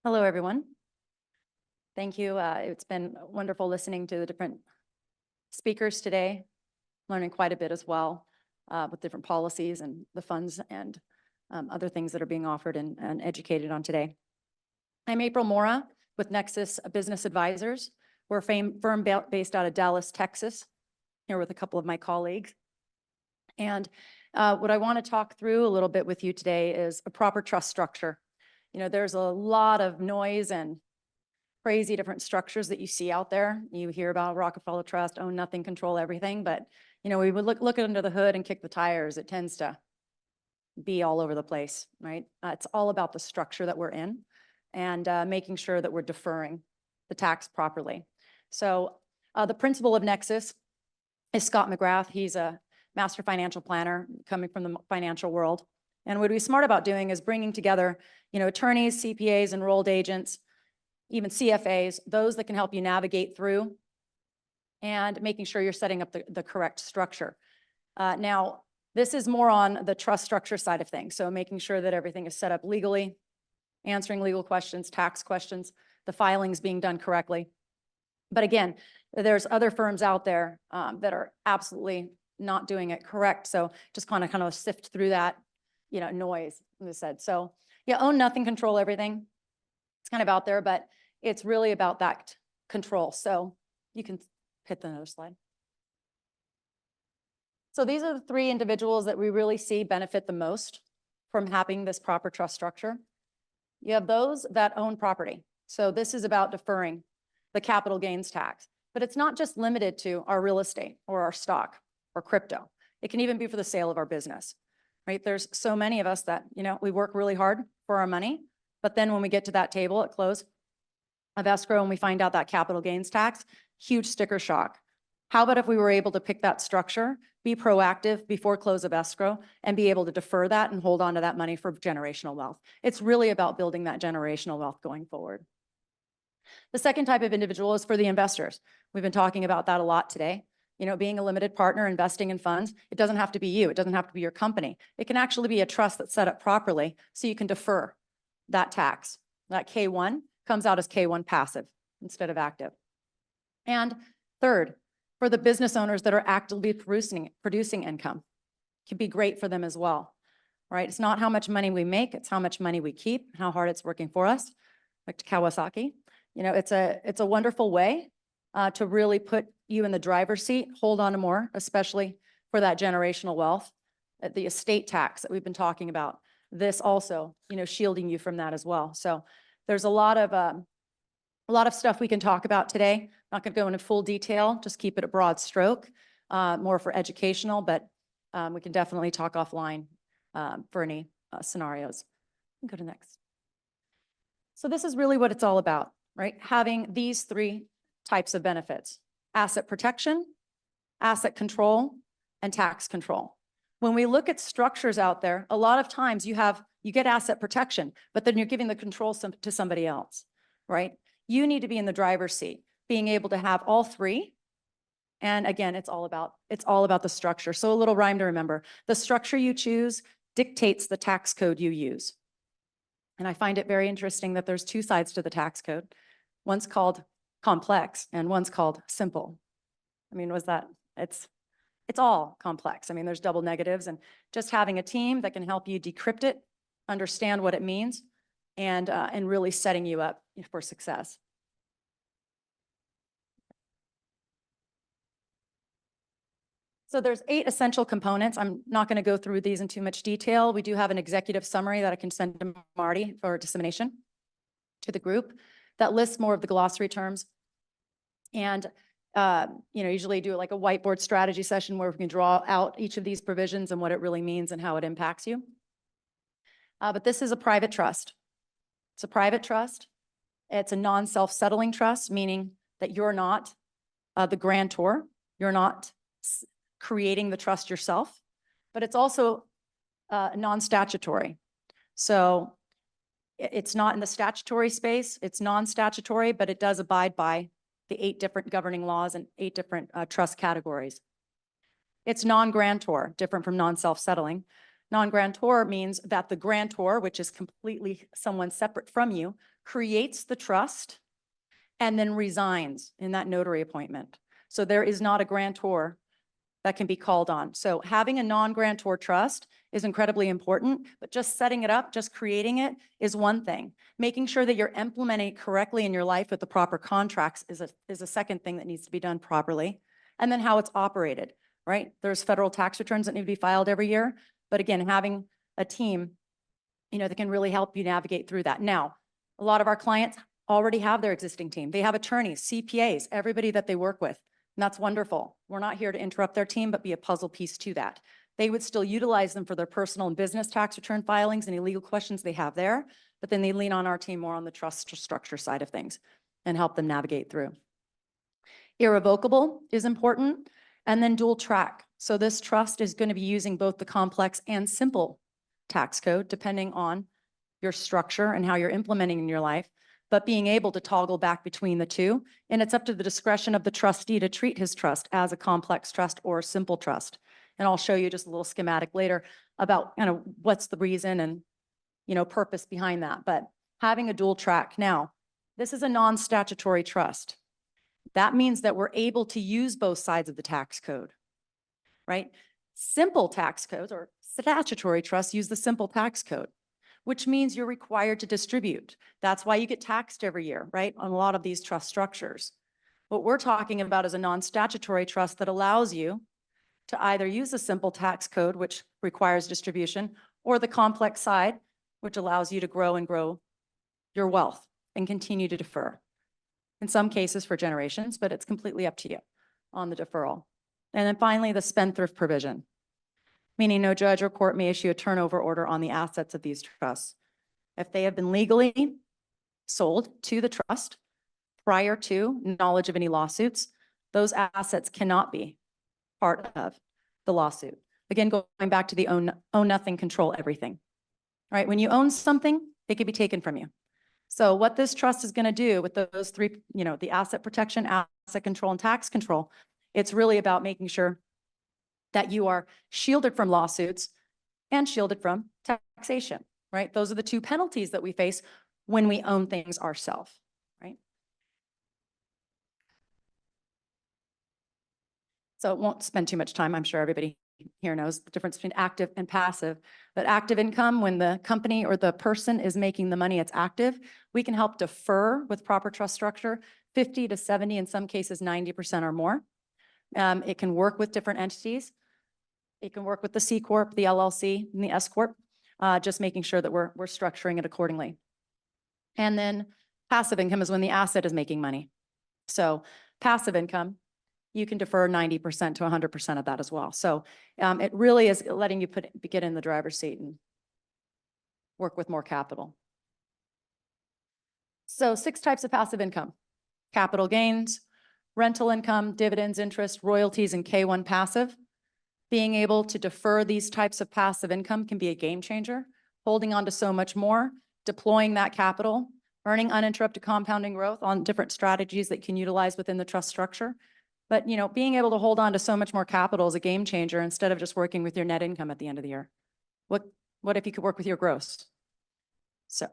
Hello, everyone. Thank you. It's been wonderful listening to the different speakers today, learning quite a bit as well with different policies and the funds and other things that are being offered and educated on today. I'm April Mora with Nexxess Business Advisors. We're a firm based out of Dallas, Texas, here with a couple of my colleagues. And what I want to talk through a little bit with you today is a proper trust structure. You know, there's a lot of noise and crazy different structures that you see out there. You hear about Rockefeller Trust, own nothing, control everything. But, you know, we would look under the hood and kick the tires. It tends to be all over the place, right? It's all about the structure that we're in and making sure that we're deferring the tax properly. So the principal of Nexxess is Scott McGrath. He's a master financial planner coming from the financial world. And what we're smart about doing is bringing together, you know, attorneys, CPAs, enrolled agents, even CFAs, those that can help you navigate through and making sure you're setting up the correct structure. Now, this is more on the trust structure side of things. So making sure that everything is set up legally, answering legal questions, tax questions, the filings being done correctly. But again, there's other firms out there that are absolutely not doing it correct. So just kind of sift through that, you know, noise, as I said. So yeah, own nothing, control everything. It's kind of out there, but it's really about that control. So you can hit the other slide. So these are the three individuals that we really see benefit the most from having this proper trust structure. You have those that own property. So this is about deferring the capital gains tax, but it's not just limited to our real estate or our stock or crypto. It can even be for the sale of our business, right? There's so many of us that, you know, we work really hard for our money, but then when we get to that table at close of escrow and we find out that capital gains tax, huge sticker shock. How about if we were able to pick that structure, be proactive before close of escrow, and be able to defer that and hold on to that money for generational wealth? It's really about building that generational wealth going forward. The second type of individual is for the investors. We've been talking about that a lot today. You know, being a limited partner, investing in funds, it doesn't have to be you. It doesn't have to be your company. It can actually be a trust that's set up properly so you can defer that tax. That K1 comes out as K1 passive instead of active. And third, for the business owners that are actively producing income, it can be great for them as well, right? It's not how much money we make, it's how much money we keep, how hard it's working for us, like Kawasaki. You know, it's a wonderful way to really put you in the driver's seat, hold on to more, especially for that generational wealth, the estate tax that we've been talking about. This also, you know, shielding you from that as well. So there's a lot of stuff we can talk about today. Not going to go into full detail, just keep it a broad stroke, more for educational, but we can definitely talk offline for any scenarios. Go to next. So this is really what it's all about, right? Having these three types of benefits: asset protection, asset control, and tax control. When we look at structures out there, a lot of times you get asset protection, but then you're giving the control to somebody else, right? You need to be in the driver's seat, being able to have all three. And again, it's all about the structure. So a little rhyme to remember: the structure you choose dictates the tax code you use. And I find it very interesting that there's two sides to the tax code. One's called complex and one's called simple. I mean, it's all complex. I mean, there's double negatives, and just having a team that can help you decrypt it, understand what it means, and really setting you up for success. So there's 8 essential components. I'm not going to go through these in too much detail. We do have an executive summary that I can send to Marty for dissemination to the group that lists more of the glossary terms. And you know, usually do like a whiteboard strategy session where we can draw out each of these provisions and what it really means and how it impacts you. But this is a private trust. It's a private trust. It's a non-self-settling trust, meaning that you're not the grantor. You're not creating the trust yourself, but it's also non-statutory. So it's not in the statutory space. It's non-statutory, but it does abide by the 8 different governing laws and 8 different trust categories. It's non-grantor, different from non-self-settling. Non-grantor means that the grantor, which is completely someone separate from you, creates the trust, and then resigns in that notary appointment. So there is not a grantor that can be called on. So having a non-grantor trust is incredibly important, but just setting it up, just creating it is one thing. Making sure that you're implementing it correctly in your life with the proper contracts is a second thing that needs to be done properly. And then how it's operated, right? There's federal tax returns that need to be filed every year. But again, having a team, that can really help you navigate through that. Now, a lot of our clients already have their existing team. They have attorneys, CPAs, everybody that they work with. And that's wonderful. We're not here to interrupt their team, but be a puzzle piece to that. They would still utilize them for their personal and business tax return filings, any legal questions they have there, but then they lean on our team more on the trust structure side of things and help them navigate through. Irrevocable is important, and then dual track. So this trust is going to be using both the complex and simple tax code, depending on your structure and how you're implementing in your life, but being able to toggle back between the two. And it's up to the discretion of the trustee to treat his trust as a complex trust or a simple trust. And I'll show you just a little schematic later about kind of what's the reason and, purpose behind that. But having a dual track. Now, this is a non-statutory trust. That means that we're able to use both sides of the tax code, right? Simple tax codes or statutory trusts use the simple tax code, which means you're required to distribute. That's why you get taxed every year, right? On a lot of these trust structures. What we're talking about is a non-statutory trust that allows you to either use the simple tax code, which requires distribution, or the complex side, which allows you to grow and grow your wealth and continue to defer. In some cases for generations, but it's completely up to you on the deferral. And then finally, the spendthrift provision, meaning no judge or court may issue a turnover order on the assets of these trusts. If they have been legally sold to the trust prior to knowledge of any lawsuits, those assets cannot be part of the lawsuit. Again, going back to the own nothing, control everything. All right, when you own something, it can be taken from you. So what this trust is going to do with those three, the asset protection, asset control, and tax control, it's really about making sure that you are shielded from lawsuits and shielded from taxation, right? Those are the two penalties that we face when we own things ourselves, right? So it won't spend too much time. I'm sure everybody here knows the difference between active and passive. But active income, when the company or the person is making the money, it's active. We can help defer with proper trust structure, 50 to 70, in some cases 90% or more. It can work with different entities. It can work with the C Corp, the LLC, and the S Corp, just making sure that we're structuring it accordingly. And then passive income is when the asset is making money. So passive income, you can defer 90% to 100% of that as well. So it really is letting you get in the driver's seat and work with more capital. So 6 types of passive income: capital gains, rental income, dividends, interest, royalties, and K1 passive. Being able to defer these types of passive income can be a game changer. Holding on to so much more, deploying that capital, earning uninterrupted compounding growth on different strategies that you can utilize within the trust structure. But, being able to hold on to so much more capital is a game changer instead of just working with your net income at the end of the year. What if you could work with your gross? So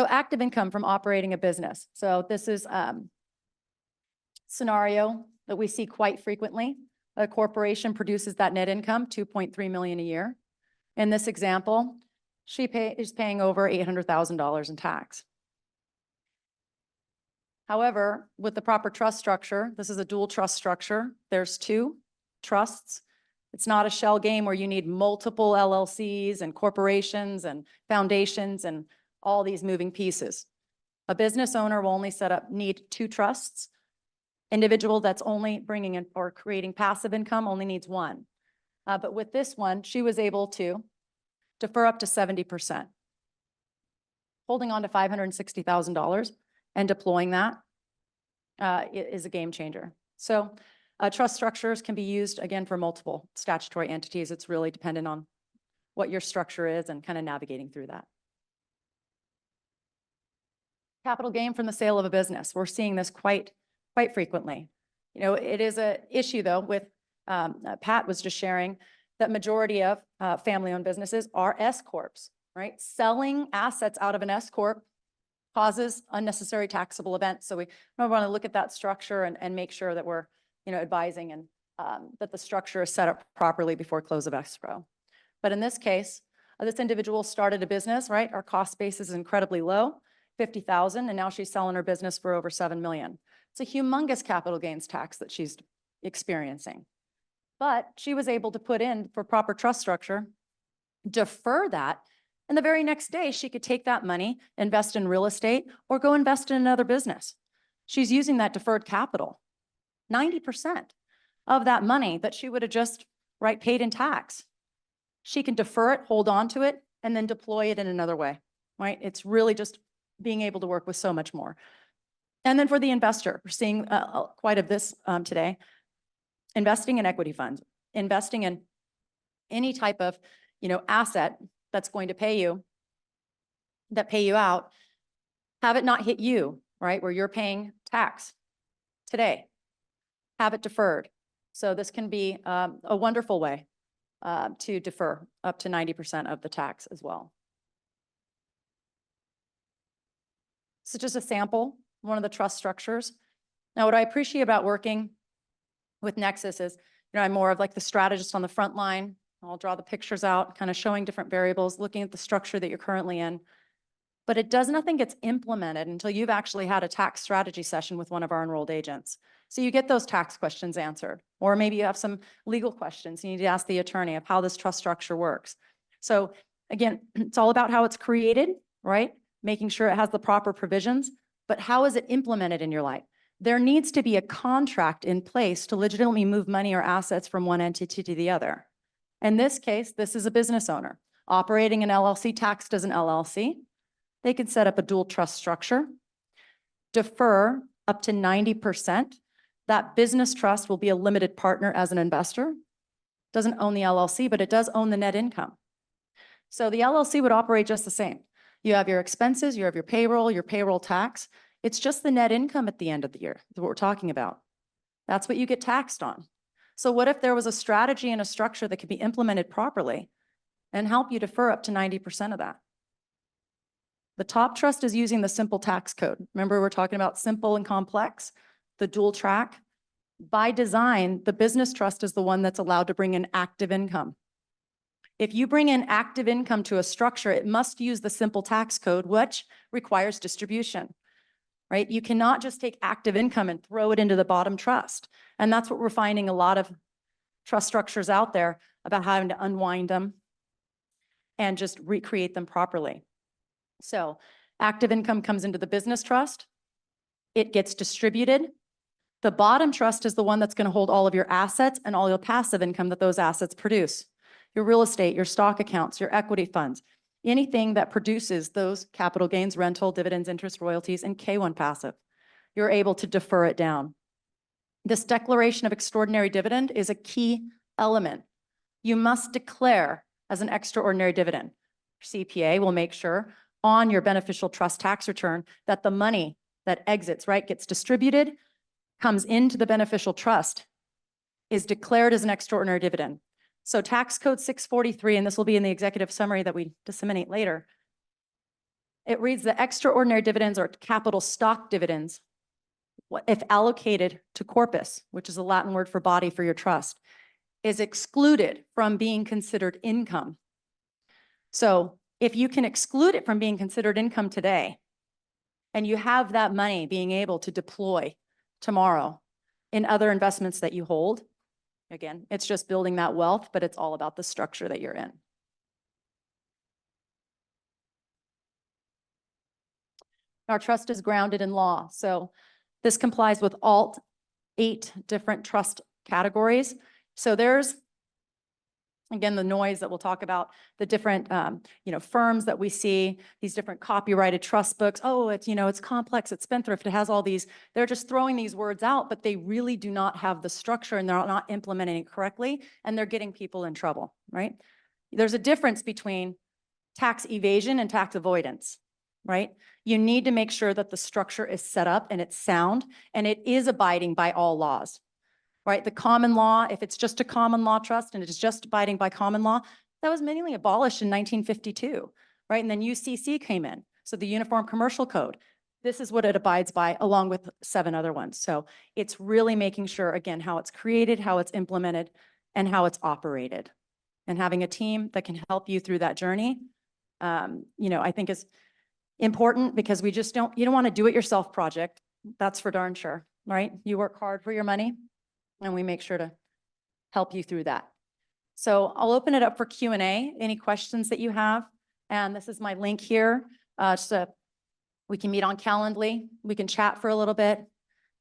active income from operating a business. So this is scenario that we see quite frequently. A corporation produces that net income, $2.3 million a year. In this example, she is paying over $800,000 in tax. However, with the proper trust structure, this is a dual trust structure. There's 2 trusts. It's not a shell game where you need multiple LLCs and corporations and foundations and all these moving pieces. A business owner will only need 2 trusts. Individual that's only bringing in or creating passive income only needs 1. But with this one, she was able to defer up to 70%, holding on to $560,000 and deploying that is a game changer. So trust structures can be used, again, for multiple statutory entities. It's really dependent on what your structure is and kind of navigating through that. Capital gain from the sale of a business. We're seeing this quite frequently. It is an issue, though, with Pat was just sharing that majority of family-owned businesses are S Corps. right? Selling assets out of an S corp causes unnecessary taxable events. So we want to look at that structure and make sure that we're, advising and that the structure is set up properly before close of escrow. But in this case, this individual started a business, right? Our cost base is incredibly low, 50,000, and now she's selling her business for over 7 million. It's a humongous capital gains tax that she's experiencing. But she was able to put in for proper trust structure, defer that, and the very next day she could take that money, invest in real estate, or go invest in another business. She's using that deferred capital. 90% of that money that she would have just paid in tax, she can defer it, hold on to it, and then deploy it in another way, right? It's really just being able to work with so much more. And then for the investor, we're seeing quite of this today, investing in equity funds, investing in any type of, asset that's going to pay you out, have it not hit you, right? Where you're paying tax today, have it deferred. So this can be a wonderful way to defer up to 90% of the tax as well. So just a sample, one of the trust structures. Now, what I appreciate about working with Nexxess is, I'm more of the strategist on the front line. I'll draw the pictures out, kind of showing different variables, looking at the structure that you're currently in. But nothing gets implemented until you've actually had a tax strategy session with one of our enrolled agents. So you get those tax questions answered, or maybe you have some legal questions you need to ask the attorney of how this trust structure works. So again, it's all about how it's created, right? Making sure it has the proper provisions, but how is it implemented in your life? There needs to be a contract in place to legitimately move money or assets from one entity to the other. In this case, this is a business owner operating an LLC, taxed as an LLC. They can set up a dual trust structure, defer up to 90%. That business trust will be a limited partner as an investor. Doesn't own the LLC, but it does own the net income. So the LLC would operate just the same. You have your expenses, you have your payroll tax. It's just the net income at the end of the year, that's what we're talking about. That's what you get taxed on. So what if there was a strategy and a structure that could be implemented properly and help you defer up to 90% of that? The top trust is using the simple tax code. Remember, we're talking about simple and complex, the dual track. By design, the business trust is the one that's allowed to bring in active income. If you bring in active income to a structure, it must use the simple tax code, which requires distribution, right? You cannot just take active income and throw it into the bottom trust. And that's what we're finding a lot of trust structures out there about having to unwind them and just recreate them properly. So active income comes into the business trust. It gets distributed. The bottom trust is the one that's going to hold all of your assets and all your passive income that those assets produce. Your real estate, your stock accounts, your equity funds, anything that produces those capital gains, rental, dividends, interest, royalties, and K1 passive. You're able to defer it down. This declaration of extraordinary dividend is a key element. You must declare as an extraordinary dividend. CPA will make sure on your beneficial trust tax return that the money that exits, right, gets distributed, comes into the beneficial trust, is declared as an extraordinary dividend. So tax code 643, and this will be in the executive summary that we disseminate later. It reads that extraordinary dividends are capital stock dividends if allocated to corpus, which is a Latin word for body for your trust, is excluded from being considered income. So if you can exclude it from being considered income today, and you have that money being able to deploy tomorrow in other investments that you hold, again, it's just building that wealth, but it's all about the structure that you're in. Our trust is grounded in law. So this complies with all 8 different trust categories. So there's, again, the noise that we'll talk about, the different, firms that we see, these different copyrighted trust books. Oh, it's, it's complex, it's spendthrift, it has all these. They're just throwing these words out, but they really do not have the structure and they're not implementing it correctly, and they're getting people in trouble, right? There's a difference between tax evasion and tax avoidance, right? You need to make sure that the structure is set up and it's sound and it is abiding by all laws. Right, the common law, if it's just a common law trust and it is just abiding by common law, that was mainly abolished in 1952. right? And then UCC came in. So the Uniform Commercial Code, this is what it abides by, along with 7 other ones. So it's really making sure, again, how it's created, how it's implemented, and how it's operated. And having a team that can help you through that journey, I think is important, because you don't want to do it yourself project. That's for darn sure, right? You work hard for your money, and we make sure to help you through that. So I'll open it up for Q&A, any questions that you have. And this is my link here. So we can meet on Calendly. We can chat for a little bit,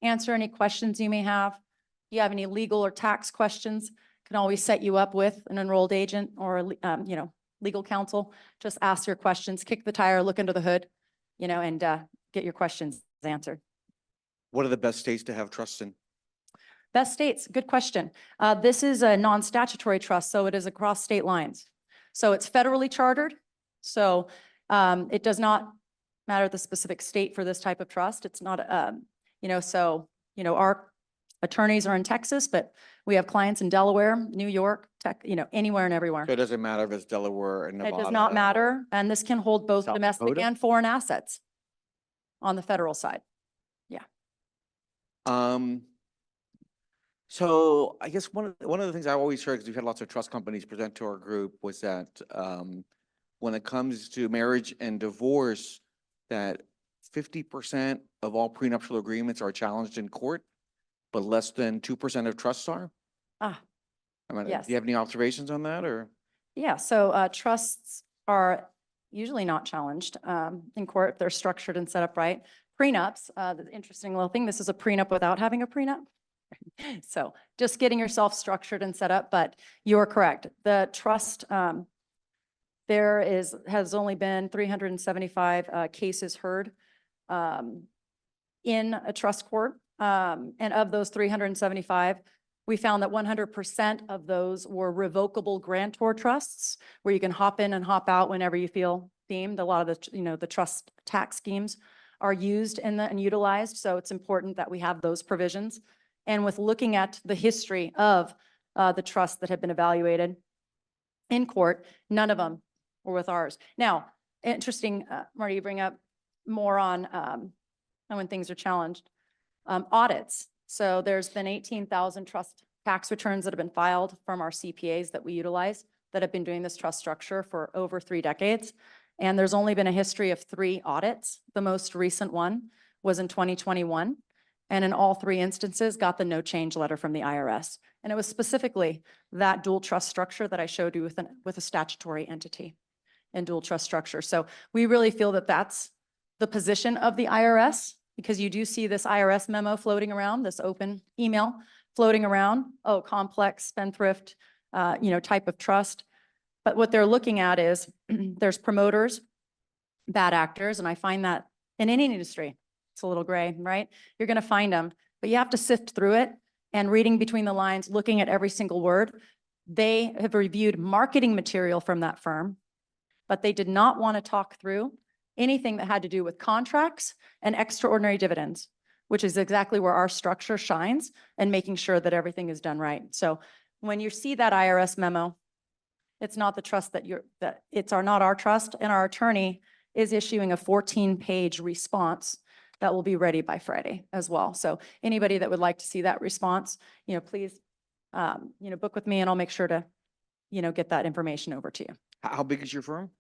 answer any questions you may have. If you have any legal or tax questions, can always set you up with an enrolled agent or, legal counsel. Just ask your questions, kick the tire, look under the hood, and get your questions answered. What are the best states to have trusts in? Best states, good question. This is a non-statutory trust, so it is across state lines. So it's federally chartered. So it does not matter the specific state for this type of trust. It's not, our attorneys are in Texas, but we have clients in Delaware, New York, anywhere and everywhere. So it doesn't matter if it's Delaware and Nevada. It does not matter. And this can hold both South domestic Dakota? and foreign assets on the federal side. So I guess one of the things I always heard, because we've had lots of trust companies present to our group, was that when it comes to marriage and divorce, that 50% of all prenuptial agreements are challenged in court, but less than 2% of trusts are. Yes. Do you have any observations on that, or? Yeah, so trusts are usually not challenged in court if they're structured and set up right. Prenups, the interesting little thing, this is a prenup without having a prenup. So just getting yourself structured and set up, but you're correct. The trust, has only been 375 cases heard in a trust court. And of those 375, we found that 100% of those were revocable grantor trusts, where you can hop in and hop out whenever you feel deemed. A lot of the trust tax schemes are used and utilized. So it's important that we have those provisions. And with looking at the history of the trusts that have been evaluated in court, none of them were with ours. Now, interesting, Marty, you bring up more on when things are challenged. Audits. So there's been 18,000 trust tax returns that have been filed from our CPAs that we utilize that have been doing this trust structure for over 3 decades. And there's only been a history of 3 audits. The most recent one was in 2021. And in all 3 instances, got the no change letter from the IRS. And it was specifically that dual trust structure that I showed you with a statutory entity and dual trust structure. So we really feel that that's the position of the IRS, because you do see this IRS memo floating around, this open email floating around, complex, spendthrift, type of trust. But what they're looking at is there's promoters, bad actors, and I find that in any industry. It's a little gray, right? You're going to find them, but you have to sift through it and reading between the lines, looking at every single word. They have reviewed marketing material from that firm, but they did not want to talk through anything that had to do with contracts and extraordinary dividends, which is exactly where our structure shines and making sure that everything is done right. So when you see that IRS memo, it's not the trust not our trust, and our attorney is issuing a 14-page response that will be ready by Friday as well. So anybody that would like to see that response, please, book with me, and I'll make sure to, get that information over to you. How big is your firm?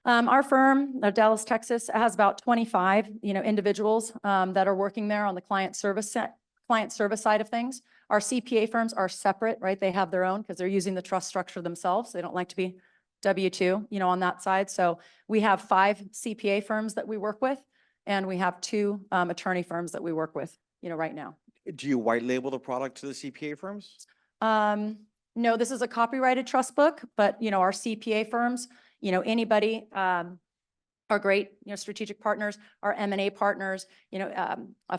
Our firm, Dallas, Texas, has about 25, individuals that are working there on the client service side of things. Our CPA firms are separate, right? They have their own because they're using the trust structure themselves. They don't like to be W-2, on that side. So we have 5 CPA firms that we work with, and we have 2 attorney firms that we work with, right now. Do you white label the product to the CPA firms? No, this is a copyrighted trust book, but, our CPA firms, anybody are great, strategic partners, our M&A partners,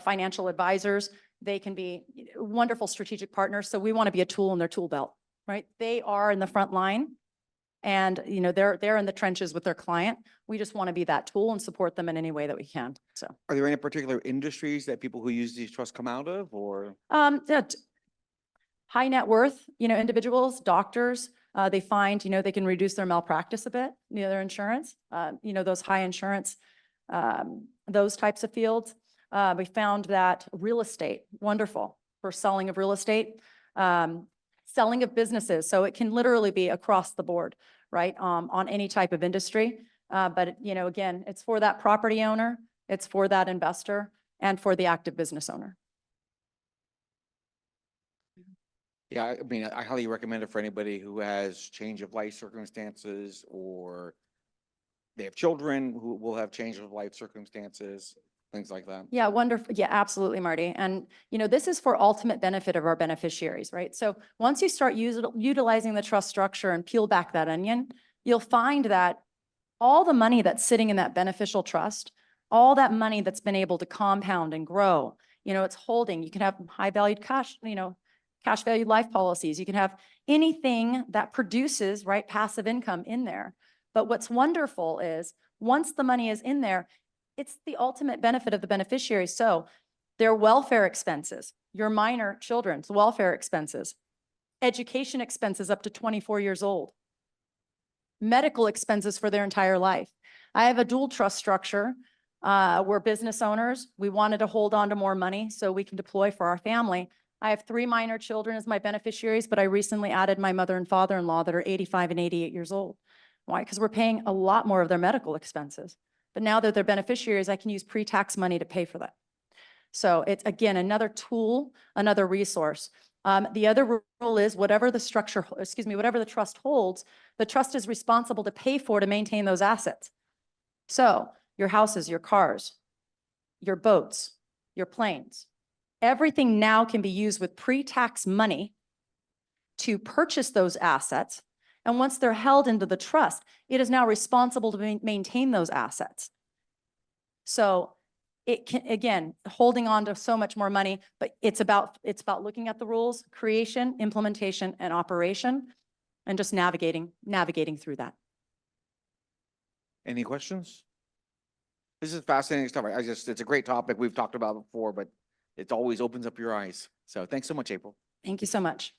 financial advisors. They can be wonderful strategic partners. So we want to be a tool in their tool belt, right? They are in the front line, and they're in the trenches with their client. We just want to be that tool and support them in any way that we can. So are there any particular industries that people who use these trusts come out of, or? High net worth, individuals, doctors, They find, they can reduce their malpractice a bit, their insurance, those high insurance, those types of fields. We found that real estate, wonderful for selling of real estate, selling of businesses. So it can literally be across the board, right? On any type of industry. But again, it's for that property owner, it's for that investor, and for the active business owner. Yeah, I mean, I highly recommend it for anybody who has change of life circumstances, or they have children who will have change of life circumstances, things like that. Yeah, wonderful. Yeah, absolutely, Marty. And, this is for ultimate benefit of our beneficiaries, right? So once you start utilizing the trust structure and peel back that onion, you'll find that all the money that's sitting in that beneficial trust, all that money that's been able to compound and grow, it's holding. You can have high valued cash, cash valued life policies. You can have anything that produces, right, passive income in there. But what's wonderful is once the money is in there, it's the ultimate benefit of the beneficiary. So their welfare expenses, your minor children's welfare expenses, education expenses up to 24 years old, medical expenses for their entire life. I have a dual trust structure. We're business owners. We wanted to hold on to more money so we can deploy for our family. I have 3 minor children as my beneficiaries, but I recently added my mother and father-in-law that are 85 and 88 years old. Why? Because we're paying a lot more of their medical expenses. But now that they're beneficiaries, I can use pre-tax money to pay for that. So it's, again, another tool, another resource. The other rule is whatever the trust holds, the trust is responsible to pay for to maintain those assets. So your houses, your cars, your boats, your planes, everything now can be used with pre-tax money to purchase those assets. And once they're held into the trust, it is now responsible to maintain those assets. So it can, again, holding on to so much more money, but it's about looking at the rules, creation, implementation, and operation, and just navigating through that. Any questions? This is fascinating stuff. It's a great topic we've talked about before, but it always opens up your eyes. So thanks so much, April. Thank you so much.